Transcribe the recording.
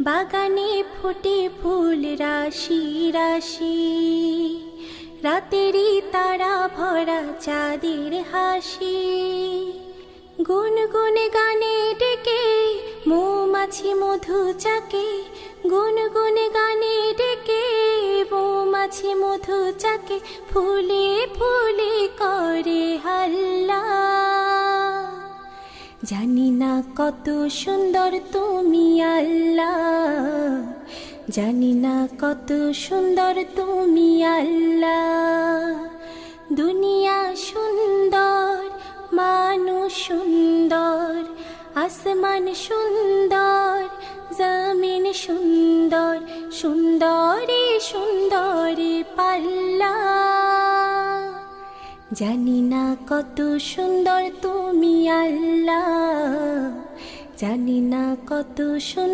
বাগানে ফোটে ফুল রাশি রাশি, রাতেরই তারা ভরা চাঁদের হাসি। গুনগুন গানে ডেকে মৌমাছি মধু চাকে, গুনগুন গানে ডেকে মৌমাছি মধু চাকে, ফুলে ফুলে করে হাল্লা। জানি না কত সুন্দর তুমি আল্লাহ, জানি না কত সুন্দর তুমি আল্লাহ। দুনিয়া সুন্দর, মানুষ সুন্দর, আসমান সুন্দর, জমিন সুন্দর, সুন্দরে সুন্দরে পাল্লা। জানি না কত সুন্দর তুমি আল্লাহ, জানি না কত সুন্দর।